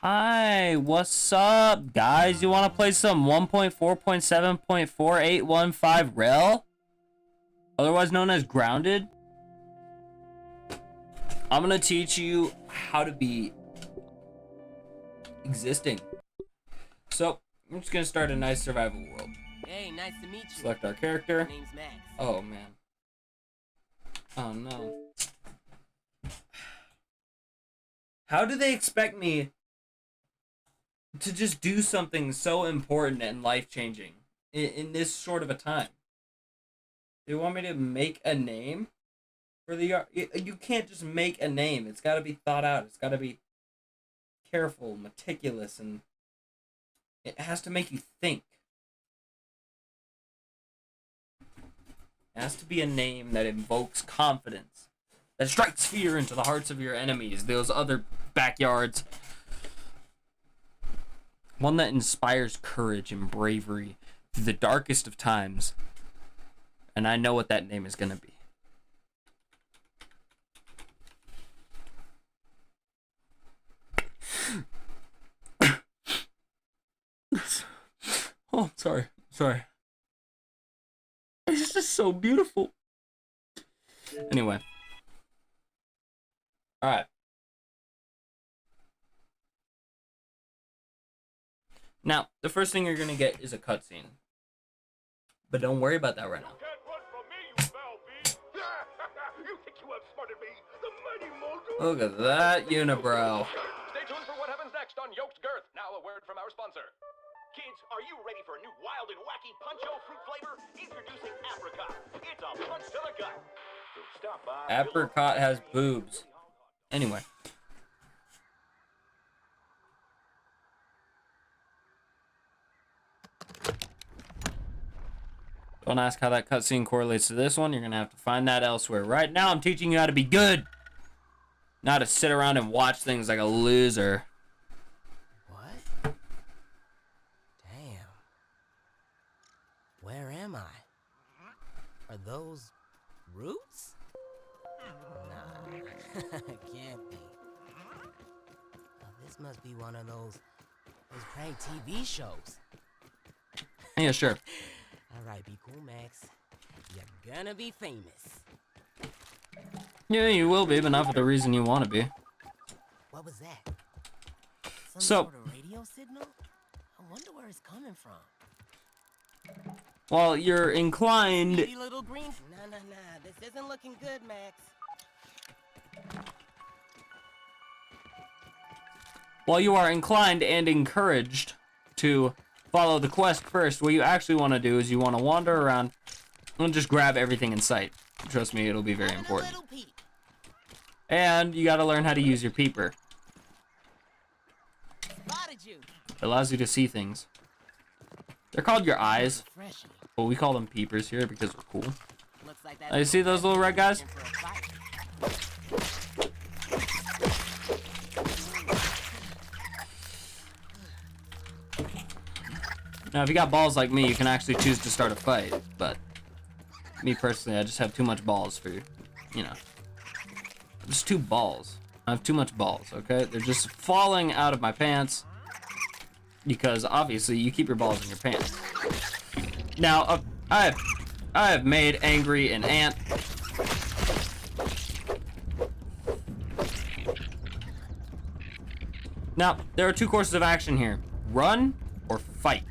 Hi, what's up, guys? You want to play some 1.4.7.4815 Rel? Otherwise known as Grounded? I'm gonna teach you how to be existing. So, I'm just gonna start a nice survival world. Hey, nice to meet you. Select our character. My name's Max. Oh, man. Oh, no. How do they expect me to just do something so important and life-changing in this short of a time? They want me to make a name for the... You can't just make a name. It's got to be thought out. It's got to be careful, meticulous, and it has to make you think. It has to be a name that invokes confidence, that strikes fear into the hearts of your enemies, those other backyards. One that inspires courage and bravery through the darkest of times. And I know what that name is going to be. Oh, sorry. It's just so beautiful. Anyway. Alright. Now, the first thing you're going to get is a cutscene. But don't worry about that right now. Look at that unibrow. Stay tuned for what happens next on Yoked Girth. Now a word from our sponsor. Kids, are you ready for a new wild and wacky Punch-O fruit flavor? Introducing Apricot. It's a punch to the gut. So stop by. Apricot has boobs. Anyway. Don't ask how that cutscene correlates to this one. You're going to have to find that elsewhere. Right now, I'm teaching you how to be good. Not to sit around and watch things like a loser. What? Damn. Where am I? Are those roots? Nah, can't be. Now, this must be one of those prank TV shows. Yeah, sure. Alright, be cool, Max. You're gonna be famous. Yeah, you will be, but not for the reason you want to be. What was that? Some So- sort of radio signal? I wonder where it's coming from. While you're inclined... Pretty little green... Nah. This isn't looking good, Max. While you are inclined and encouraged to follow the quest first, what you actually want to do is you want to wander around and just grab everything in sight. Trust me, it'll be very important. Little peep. And you got to learn how to use your peeper. Spotted you. It allows you to see things. They're called your eyes, Refreshing. but we call them peepers here because we're cool. Looks like that. You see those little red guys? in for a fight. Now, if you got balls like me, you can actually choose to start a fight, but me personally, I just have too much balls for, you know. Just two balls. I have too much balls, okay? They're just falling out of my pants because obviously you keep your balls in your pants. Now, I have made angry an ant. Now, there are two courses of action here. Run or fight.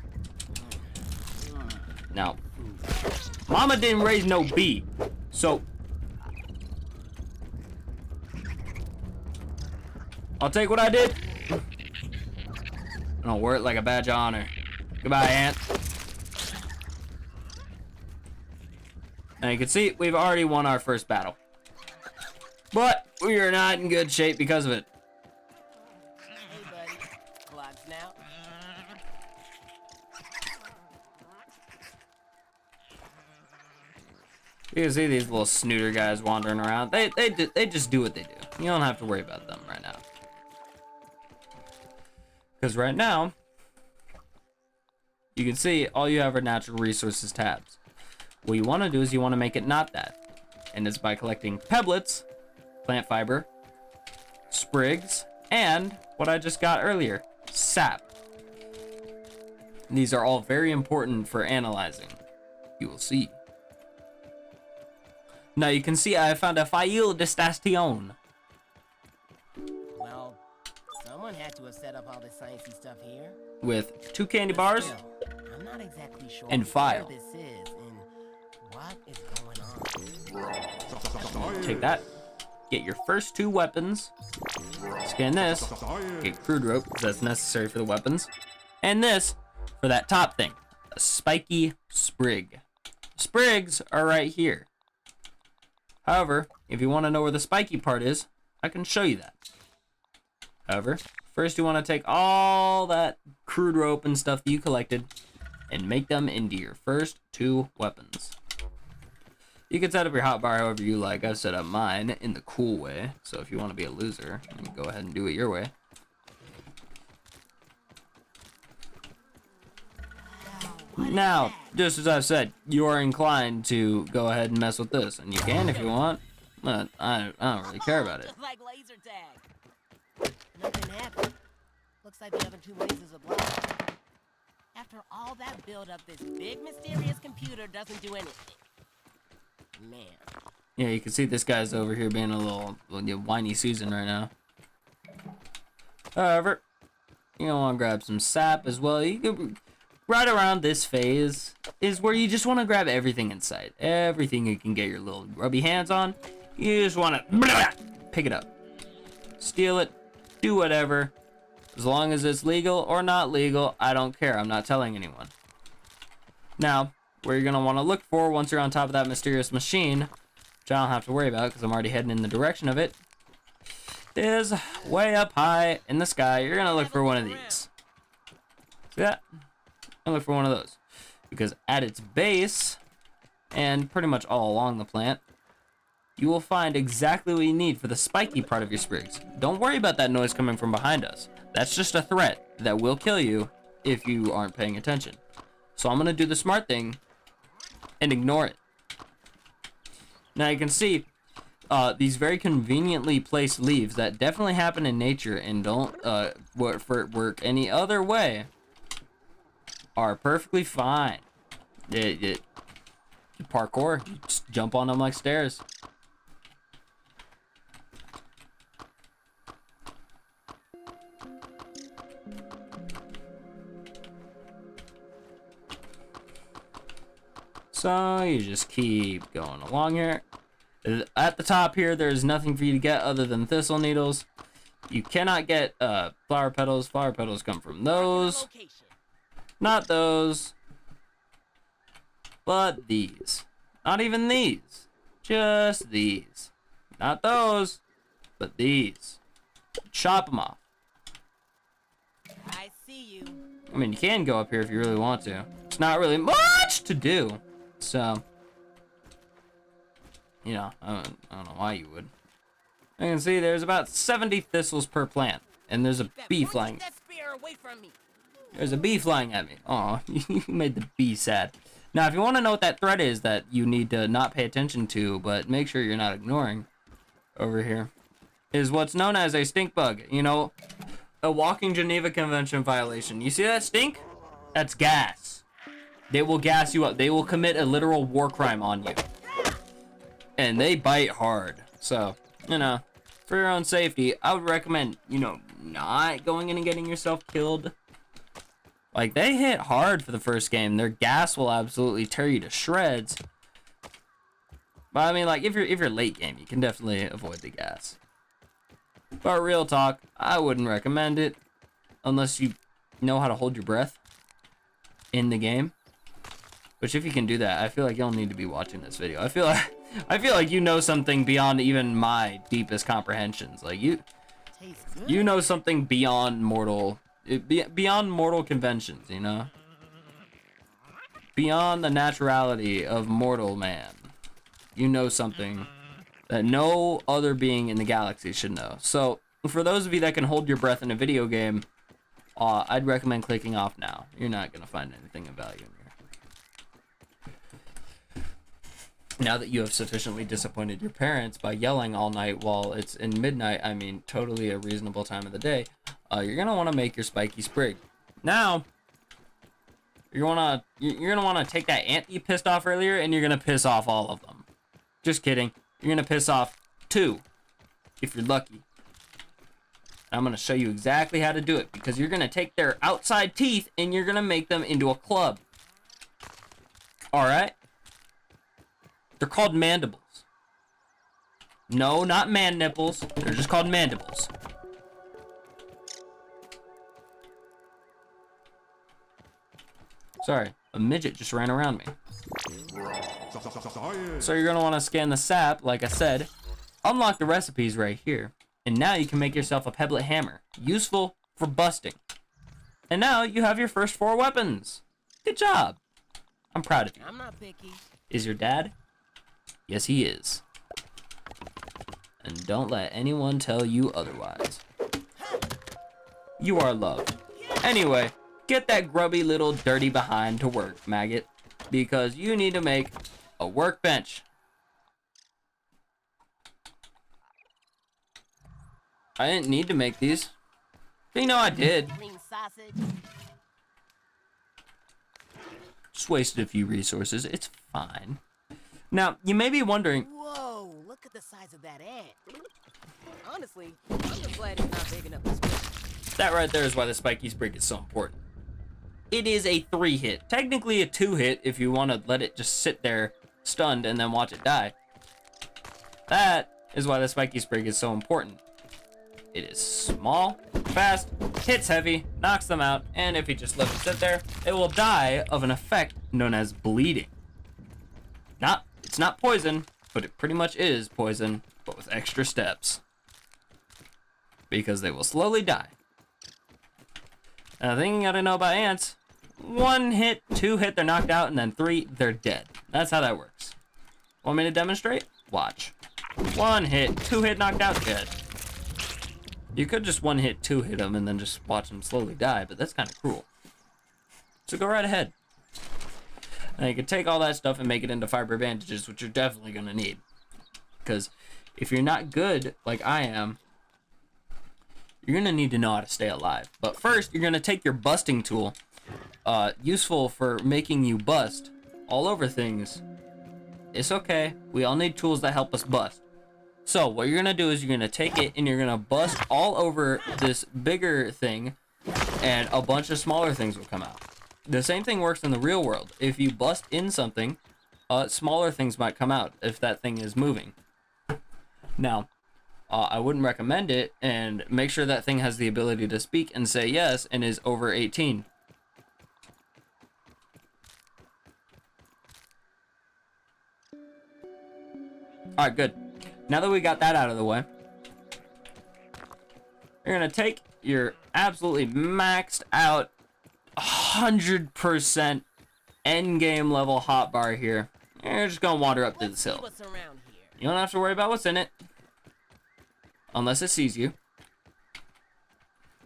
Now, Mama didn't raise no bee, so I'll take what I did. And I'll wear it like a badge of honor. Goodbye, Ant. Now you can see we've already won our first battle, but we are not in good shape because of it. Hey, buddy. Clocks now. You can see these little snooter guys wandering around. They just do what they do. You don't have to worry about them right now. Because right now, you can see all you have are natural resources tabs. What you want to do is you want to make it not that. And it's by collecting pebblets, plant fiber, sprigs, and what I just got earlier, sap. These are all very important for analyzing. You will see. Now you can see I found a file de station. Well, someone had to have set up all this sciencey stuff here. With 2 candy But bars still, I'm not exactly sure and where file. this is and what is going on. Take that. Get your first 2 weapons. Scan this. Get crude rope, because that's necessary for the weapons. And this for that top thing. A spiky sprig. Sprigs are right here. However, if you want to know where the spiky part is, I can show you that. However, first you want to take all that crude rope and stuff that you collected and make them into your first 2 weapons. You can set up your hotbar however you like. I've set up mine in the cool way. So if you want to be a loser, you can go ahead and do it your way. Now, just as I've said, you are inclined to go ahead and mess with this. And you can if you want, but I don't really care about it. Like laser tag. Nothing happened. Looks like the other 2 mazes are blocked. After all that build-up, this big mysterious computer doesn't do anything. Man. Yeah, you can see this guy's over here being a little whiny Susan right now. However, you're gonna want to grab some sap as well. You can, right around this phase is where you just want to grab everything in sight. Everything you can get your little grubby hands on. You just want to pick it up. Steal it. Do whatever. As long as it's legal or not legal, I don't care. I'm not telling anyone. Now, where you're going to want to look for once you're on top of that mysterious machine, which I don't have to worry about because I'm already heading in the direction of it, is way up high in the sky. You're going to look for one of these. See that? And look for one of those. Because at its base, and pretty much all along the plant, you will find exactly what you need for the spiky part of your sprigs. Don't worry about that noise coming from behind us. That's just a threat that will kill you if you aren't paying attention. So I'm going to do the smart thing and ignore it. Now you can see these very conveniently placed leaves that definitely happen in nature and don't work any other way are perfectly fine. Parkour, you just jump on them like stairs. So you just keep going along here. At the top here, there's nothing for you to get other than thistle needles. You cannot get flower petals. Flower petals come from those. Not those. But these. Not even these. Just these. Not those. But these. Chop them off. I see you. I mean, you can go up here if you really want to. It's not really much to do. So, you know, I don't know why you would. You can see there's about 70 thistles per plant. And there's a bee flying. That spear away from me. There's a bee flying at me. Aw, you made the bee sad. Now, if you want to know what that threat is that you need to not pay attention to, but make sure you're not ignoring over here, is what's known as a stink bug. You know, a walking Geneva Convention violation. You see that stink? That's gas. They will gas you up. They will commit a literal war crime on you. And they bite hard. So, you know, for your own safety, I would recommend, you know, not going in and getting yourself killed. Like, they hit hard for the first game. Their gas will absolutely tear you to shreds. But I mean, like, if you're late game, you can definitely avoid the gas. But real talk, I wouldn't recommend it unless you know how to hold your breath in the game. Which, if you can do that, I feel like you don't need to be watching this video. I feel like you know something beyond even my deepest comprehensions. Like you know something beyond mortal conventions. You know, beyond the naturality of mortal man. You know something that no other being in the galaxy should know. So, for those of you that can hold your breath in a video game, I'd recommend clicking off now. You're not gonna find anything of value in here. Now that you have sufficiently disappointed your parents by yelling all night while it's in midnight, I mean, totally a reasonable time of the day, you're gonna want to make your spiky sprig. Now, you're gonna want to take that ant you pissed off earlier, and you're gonna piss off all of them. Just kidding. You're gonna piss off 2, if you're lucky. I'm gonna show you exactly how to do it, because you're gonna take their outside teeth and you're gonna make them into a club. All right. They're called mandibles. No, not man nipples. They're just called mandibles. Sorry, a midget just ran around me. So you're gonna wanna scan the sap, like I said. Unlock the recipes right here. And now you can make yourself a pebblet hammer. Useful for busting. And now you have your first 4 weapons. Good job. I'm proud of you. I'm not picky. Is your dad? Yes, he is. And don't let anyone tell you otherwise. You are loved. Anyway, get that grubby little dirty behind to work, maggot. Because you need to make a workbench. I didn't need to make these. But you know I did. Green sausage. Just wasted a few resources. It's fine. Now, you may be wondering, Whoa, look at the size of that ant. Honestly, I'm just glad it's not big enough to swim. that right there is why the spiky sprig is so important. It is a 3-hit. Technically a 2-hit if you want to let it just sit there stunned and then watch it die. That is why the spiky sprig is so important. It is small, fast, hits heavy, knocks them out, and if you just let it sit there, it will die of an effect known as bleeding. It's not poison, but it pretty much is poison, but with extra steps. Because they will slowly die. Now, the thing you gotta know about ants, 1 hit, 2 hit, they're knocked out, and then 3, they're dead. That's how that works. Want me to demonstrate? Watch. 1 hit, 2 hit, knocked out, dead. You could just 1 hit, 2 hit them, and then just watch them slowly die, but that's kind of cruel. So go right ahead. Now you can take all that stuff and make it into fiber bandages, which you're definitely gonna need. Because if you're not good, like I am, you're gonna need to know how to stay alive. But first, you're gonna take your busting tool, useful for making you bust all over things. It's okay, we all need tools that help us bust. So what you're gonna do is you're gonna take it and you're gonna bust all over this bigger thing, and a bunch of smaller things will come out. The same thing works in the real world. If you bust in something, smaller things might come out if that thing is moving. Now, I wouldn't recommend it, and make sure that thing has the ability to speak and say yes and is over 18. Alright, good. Now that we got that out of the way, you're gonna take your absolutely maxed out 100% endgame level hotbar here. You're just gonna wander up to this hill. What's around here? You don't have to worry about what's in it. Unless it sees you.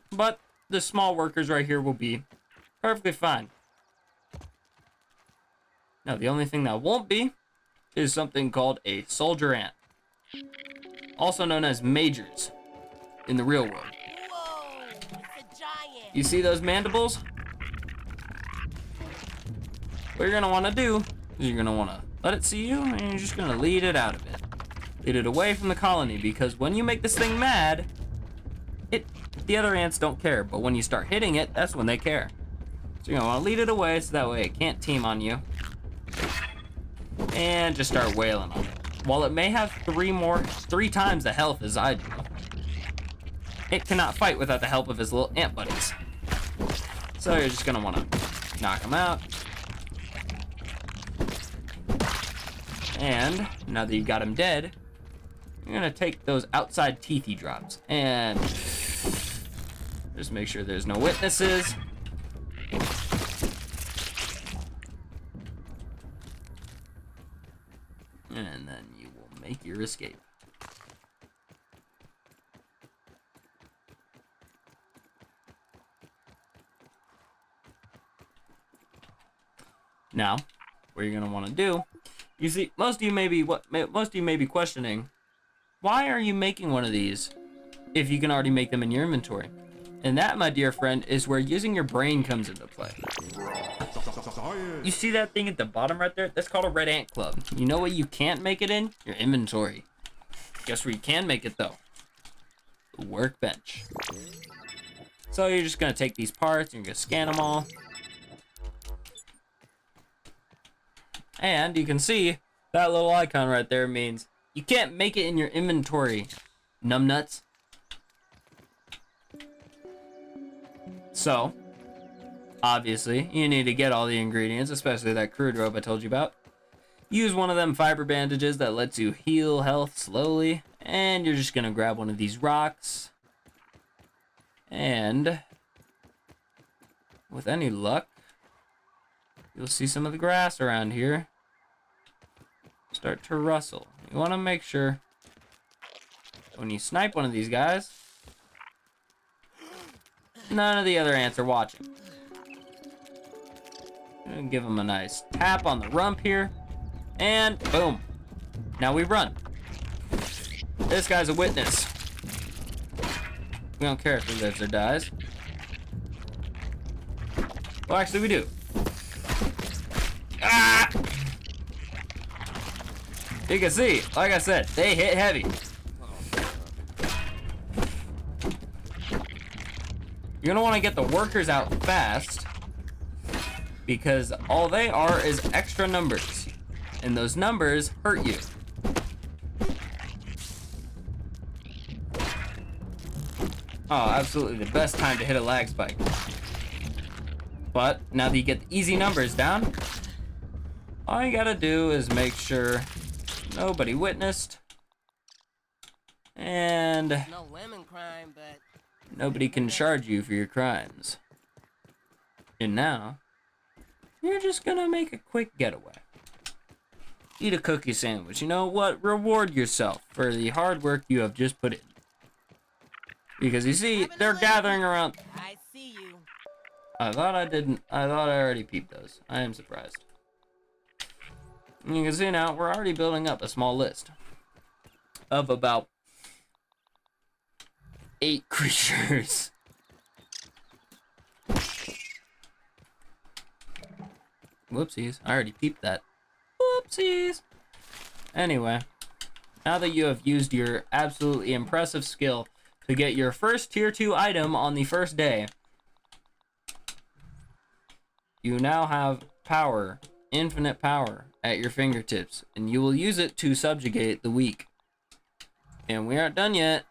But the small workers right here will be perfectly fine. Now, the only thing that won't be is something called a soldier ant. Also known as majors in the real world. Whoa, it's a giant. You see those mandibles? What you're gonna wanna do is you're gonna wanna let it see you, and you're just gonna lead it out of it. Lead it away from the colony, because when you make this thing mad, the other ants don't care, but when you start hitting it, that's when they care. So you're gonna wanna lead it away so that way it can't team on you. And just start wailing on it. While it may have 3 times the health as I do, it cannot fight without the help of his little ant buddies. So you're just gonna wanna knock him out. And now that you got him dead, you're gonna take those outside teeth he drops and just make sure there's no witnesses. And then you will make your escape. Now, what you're gonna want to do You see, most of you may be questioning, why are you making one of these if you can already make them in your inventory? And that, my dear friend, is where using your brain comes into play. You see that thing at the bottom right there? That's called a red ant club. You know what you can't make it in? Your inventory. Guess where you can make it though? The workbench. So you're just gonna take these parts and you're gonna scan them all. And you can see that little icon right there means you can't make it in your inventory, numbnuts. So, obviously, you need to get all the ingredients, especially that crude rope I told you about. Use one of them fiber bandages that lets you heal health slowly. And you're just gonna grab one of these rocks. And with any luck, you'll see some of the grass around here start to rustle. You want to make sure when you snipe one of these guys, none of the other ants are watching. And give them a nice tap on the rump here, and boom. Now we run. This guy's a witness. We don't care if he lives or dies. Well, actually, we do. Ah! You can see, like I said, they hit heavy. You're gonna want to get the workers out fast because all they are is extra numbers, and those numbers hurt you. Oh, absolutely the best time to hit a lag spike. But now that you get the easy numbers down, all you gotta do is make sure nobody witnessed, and No lemon crime, but nobody can charge you for your crimes. And now, you're just gonna make a quick getaway. Eat a cookie sandwich. You know what? Reward yourself for the hard work you have just put in. Because you see, they're gathering around. I see you. I thought I didn't. I thought I already peeped those. I am surprised. And you can see now, we're already building up a small list of about 8 creatures. Whoopsies. I already peeped that. Whoopsies. Anyway, now that you have used your absolutely impressive skill to get your first tier 2 item on the first day, you now have power, infinite power, at your fingertips, and you will use it to subjugate the weak. And we aren't done yet.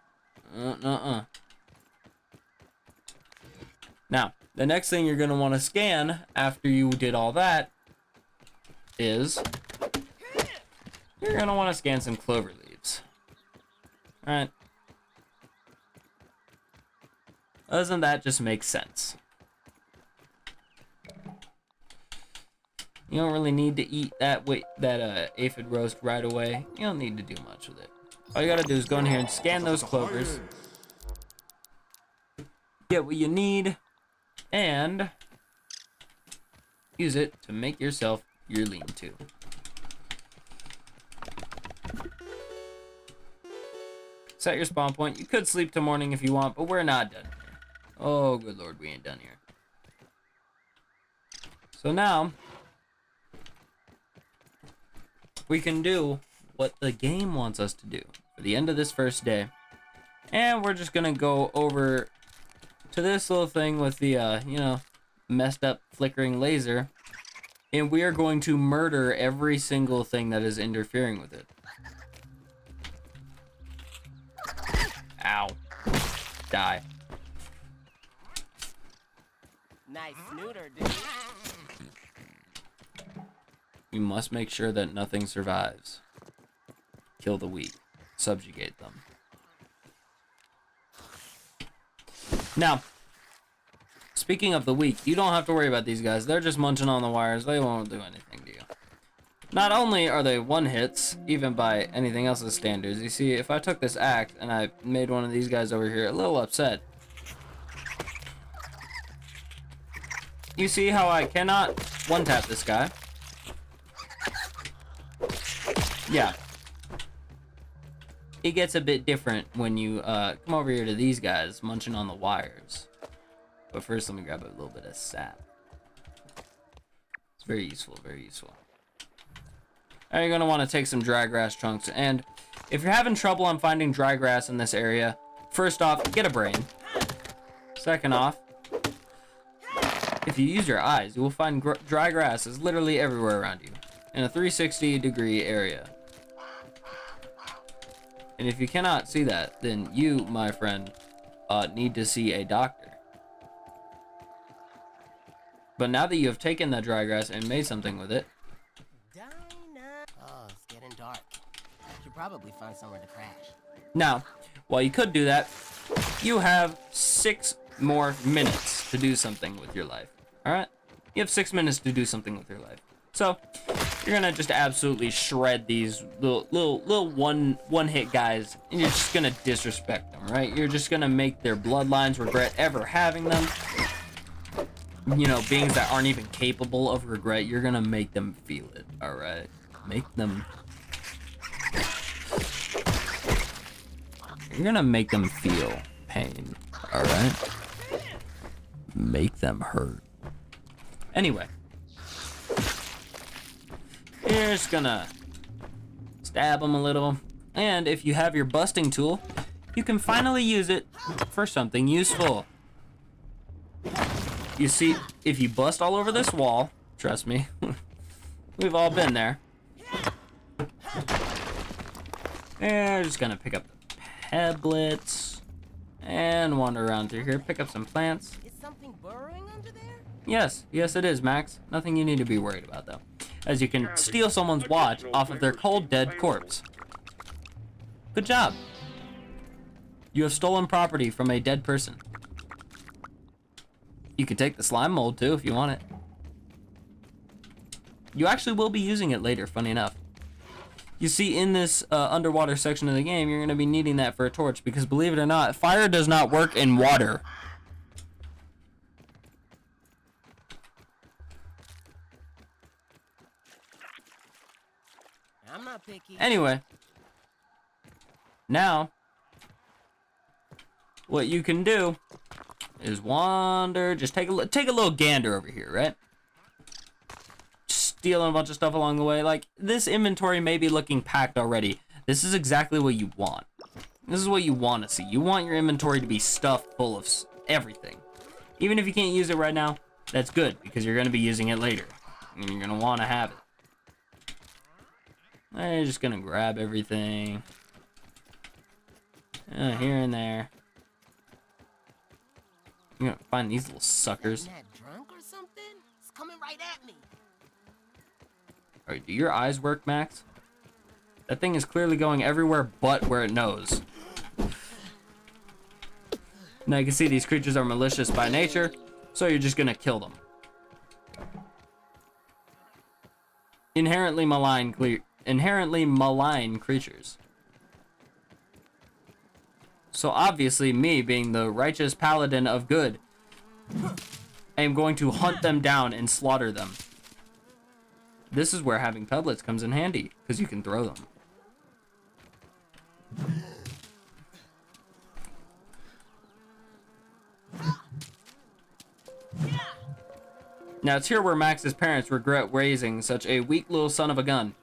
Now, the next thing you're going to want to scan after you did all that is you're going to want to scan some clover leaves. Alright. Doesn't that just make sense? You don't really need to eat that aphid roast right away. You don't need to do much with it. All you gotta do is go in here and scan those clovers. Get what you need. And use it to make yourself your lean-to. Set your spawn point. You could sleep till morning if you want, but we're not done here. Oh, good lord, we ain't done here. So now, we can do what the game wants us to do for the end of this first day. And we're just gonna go over to this little thing with the, messed up flickering laser. And we are going to murder every single thing that is interfering with it. Ow. Die. Nice snooter, dude. You must make sure that nothing survives. Kill the weak. Subjugate them. Now, speaking of the weak, you don't have to worry about these guys. They're just munching on the wires. They won't do anything to you. Not only are they one-hits, even by anything else's standards. You see, if I took this axe and I made one of these guys over here a little upset, you see how I cannot one-tap this guy. yeah. It gets a bit different when you come over here to these guys munching on the wires. But first, let me grab a little bit of sap. It's very useful, very useful. Now you're going to want to take some dry grass chunks. And if you're having trouble on finding dry grass in this area, first off, get a brain. Second off, if you use your eyes, you will find dry grass is literally everywhere around you in a 360-degree area. And if you cannot see that, then you, my friend, need to see a doctor. But now that you have taken that dry grass and made something with it... Oh, it's getting dark. Should probably find somewhere to crash. Now, while you could do that, you have 6 more minutes to do something with your life. Alright? You have 6 minutes to do something with your life. So, you're gonna just absolutely shred these little one-hit guys, and you're just gonna disrespect them, right? You're just gonna make their bloodlines regret ever having them. You know, beings that aren't even capable of regret, you're gonna make them feel it, alright? Make them... You're gonna make them feel pain, alright? Make them hurt. Anyway. You're just gonna stab them a little. And if you have your busting tool, you can finally use it for something useful. You see, if you bust all over this wall, trust me, we've all been there. And we're just gonna pick up the peblets and wander around through here, pick up some plants. Is something burrowing under there? Yes, yes it is, Max. Nothing you need to be worried about, though. As you can steal someone's watch off of their cold, dead corpse. Good job. You have stolen property from a dead person. You can take the slime mold, too, if you want it. You actually will be using it later, funny enough. You see, in this underwater section of the game, you're going to be needing that for a torch, because believe it or not, fire does not work in water. I'm not picky. Anyway, now, what you can do is wander, just take a little gander over here, right? Stealing a bunch of stuff along the way. Like, this inventory may be looking packed already. This is exactly what you want. This is what you want to see. You want your inventory to be stuffed full of everything. Even if you can't use it right now, that's good, because you're going to be using it later. And you're going to want to have it. I'm just going to grab everything. Here and there. I'm going to find these little suckers. Isn't that drunk or something? It's coming right at me. Alright, do your eyes work, Max? That thing is clearly going everywhere but where it knows. Now you can see these creatures are malicious by nature, so you're just gonna kill them. Inherently malign creatures. So obviously, me being the righteous paladin of good, I am going to hunt them down and slaughter them. This is where having peblets comes in handy, because you can throw them. Now it's here where Max's parents regret raising such a weak little son of a gun,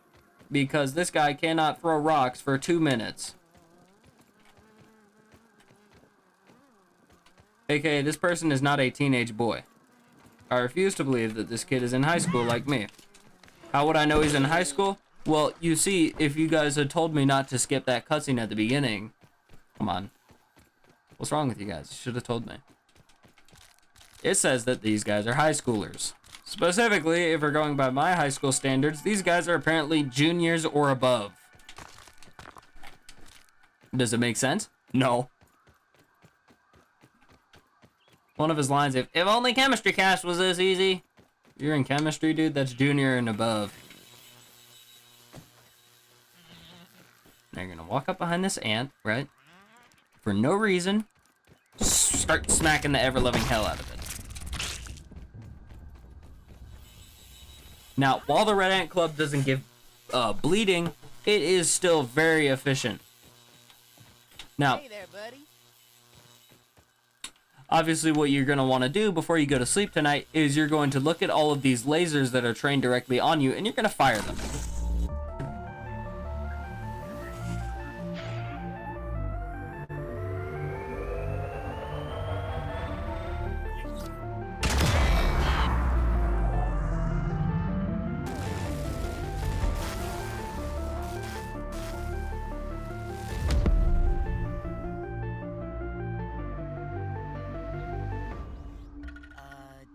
because this guy cannot throw rocks for 2 minutes. AKA, this person is not a teenage boy. I refuse to believe that this kid is in high school like me. How would I know he's in high school? Well, you see, if you guys had told me not to skip that cutscene at the beginning... Come on. What's wrong with you guys? You should have told me. It says that these guys are high schoolers. Specifically, if we're going by my high school standards, these guys are apparently juniors or above. Does it make sense? No. One of his lines, if only Chemistry Cast was this easy. You're in chemistry, dude? That's junior and above. Now you're gonna walk up behind this ant, right? For no reason. Start smacking the ever-loving hell out of it. Now, while the Red Ant Club doesn't give bleeding, it is still very efficient. Now, Hey there, buddy. obviously what you're going to want to do before you go to sleep tonight is you're going to look at all of these lasers that are trained directly on you, and you're going to fire them.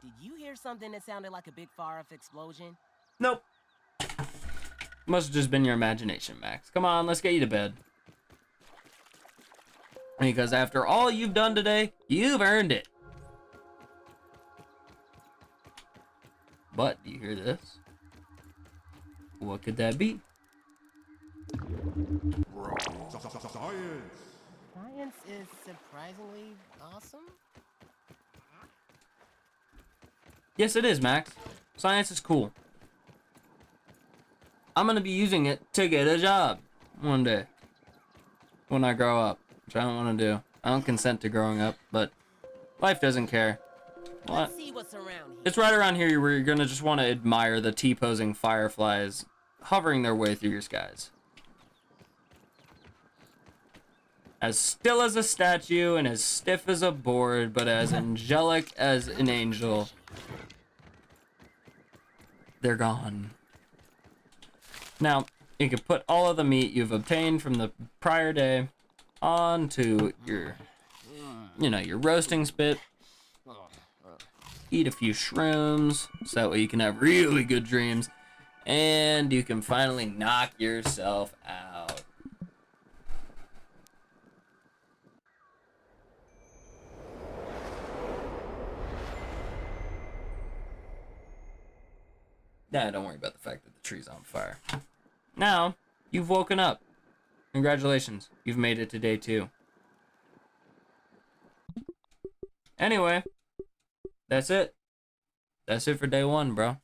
Did you hear something that sounded like a big fire-off explosion? Nope. Must have just been your imagination, Max. Come on, let's get you to bed. Because after all you've done today, you've earned it. But, do you hear this? What could that be? Science is surprisingly awesome. Yes, it is, Max. Science is cool. I'm gonna be using it to get a job one day. When I grow up. Which I don't want to do. I don't consent to growing up, but life doesn't care. What? Let's see what's around here. It's right around here where you're gonna just want to admire the T-posing fireflies hovering their way through your skies. As still as a statue and as stiff as a board, but as angelic as an angel. They're gone. Now, you can put all of the meat you've obtained from the prior day onto your, your roasting spit. Eat a few shrooms, so that way you can have really good dreams. And you can finally knock yourself out. Nah, don't worry about the fact that the tree's on fire. Now, you've woken up. Congratulations, you've made it to day 2. Anyway, that's it. That's it for day 1, bro.